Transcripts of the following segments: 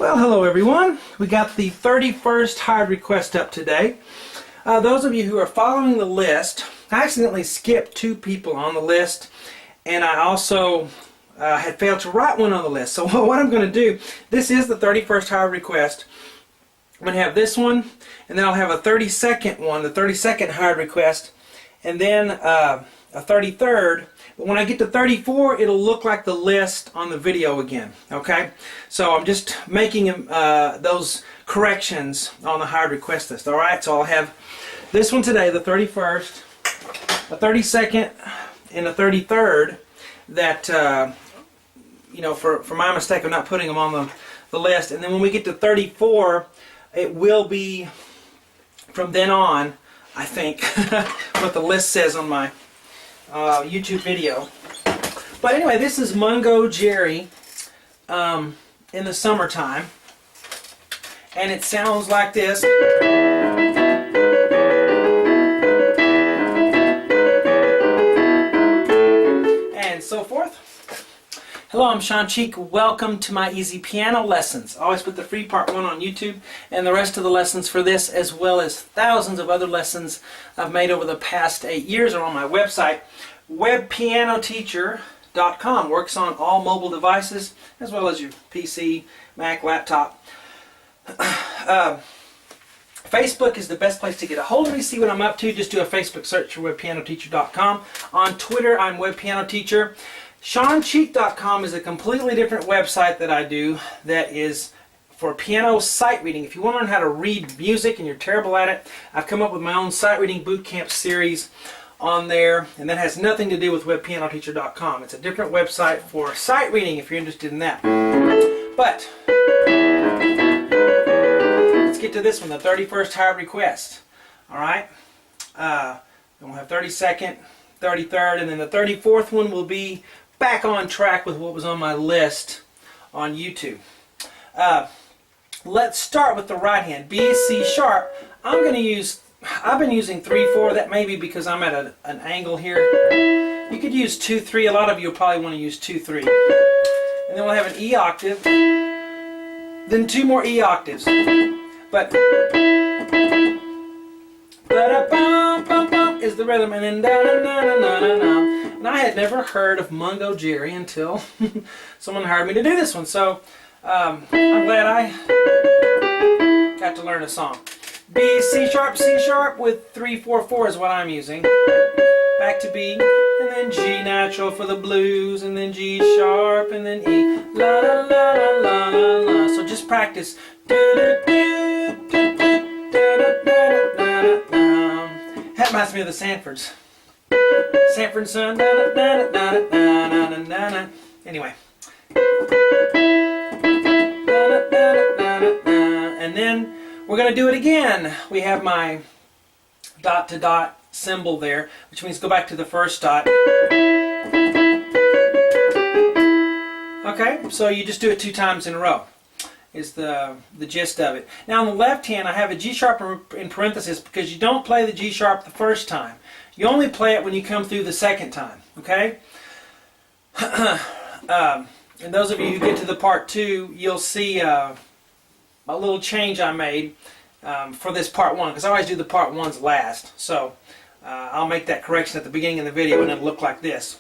Well, hello everyone. We got the 31st hard request up today. Those of you who are following the list, I accidentally skipped 2 people on the list, and I also had failed to write one on the list. So what I'm going to do, this is the 31st hard request. I'm going to have this one, and then I'll have a 32nd one, the 32nd hard request, and then a 33rd. But when I get to 34, it'll look like the list on the video again. Okay? So I'm just making those corrections on the hard request list. Alright? So I'll have this one today, the 31st, a 32nd, and a 33rd that, for my mistake of not putting them on the list. And then when we get to 34, it will be, from then on, I think, what the list says on my YouTube video. But anyway, this is Mungo Jerry in the summertime, and it sounds like this. And so forth. Hello, I'm Shawn. Welcome to my easy piano lessons. I always put the free part 1 on YouTube, and the rest of the lessons for this, as well as thousands of other lessons I've made over the past 8 years, are on my website. webpianoteacher.com works on all mobile devices, as well as your PC, Mac, laptop. Facebook is the best place to get a hold of me, see what I'm up to. Just do a Facebook search for webpianoteacher.com. On Twitter, I'm webpianoteacher. ShawnCheek.com is a completely different website that I do that is for piano sight reading. If you want to learn how to read music and you're terrible at it, I've come up with my own sight reading boot camp series on there, and that has nothing to do with webpianoteacher.com. It's a different website for sight reading if you're interested in that. But let's get to this one, the 31st hard request. Alright? Then we'll have 32nd, 33rd, and then the 34th one will be back on track with what was on my list on YouTube. Let's start with the right hand. B, C sharp. I've been using 3/4. That may be because I'm at an angle here. You could use 2/3. A lot of you will probably want to use 2/3. And then we'll have an E octave. Then 2 more E octaves. But is the rhythm, and then da-na-na-na-na-na. And I had never heard of Mungo Jerry until someone hired me to do this one. So I'm glad I got to learn a song. B, C sharp with 3/4/4 is what I'm using. Back to B, and then G natural for the blues, and then G sharp, and then E. La la la la la la la. So just practice. That reminds me of the Sanfords. Sanford son. Anyway. And then we're going to do it again. We have my dot to dot symbol there, which means go back to the first dot. Okay, so you just do it 2 times in a row, is the gist of it. Now on the left hand, I have a G sharp in parentheses because you don't play the G sharp the first time. You only play it when you come through the second time, okay? And those of you who get to the part 2, you'll see a little change I made for this part 1, because I always do the part 1s last. So I'll make that correction at the beginning of the video, and it'll look like this.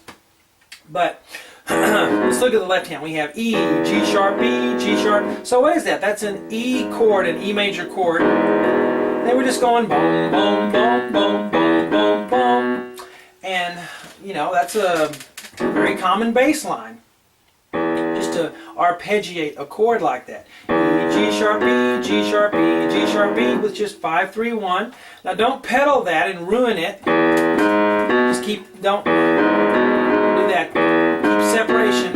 But let's look at the left hand. We have E, G sharp, B, G sharp. So what is that? That's an E chord, an E major chord. Then we're just going boom, boom, boom, boom, boom, boom, boom. And, that's a very common bass line. Just to arpeggiate a chord like that. E, G sharp, B, G sharp, B, G sharp, B with just 5-3-1. Now don't pedal that and ruin it. Just don't do that. Keep separation.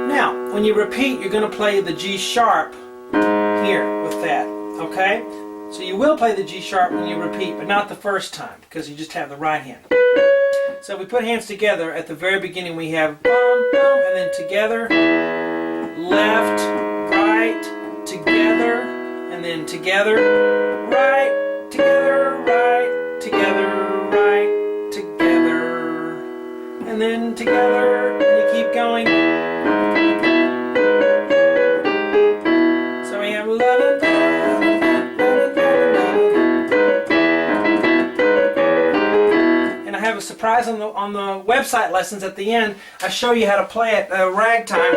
Now, when you repeat, you're going to play the G sharp here with that. Okay? So you will play the G sharp when you repeat, but not the first time, because you just have the right hand. So we put hands together. At the very beginning we have bum, bum, and then together, left, right, together, and then together, right, together, right, together, right, together, and then together, and you keep going. surprise on the website lessons at the end, I show you how to play it ragtime.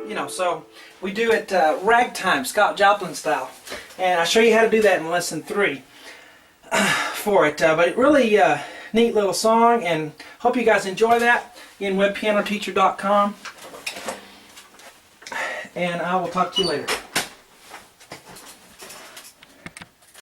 You know, so we do it ragtime, Scott Joplin style, and I show you how to do that in lesson 3 for it. But really neat little song, and hope you guys enjoy that. Again, webpianoteacher.com, and I will talk to you later.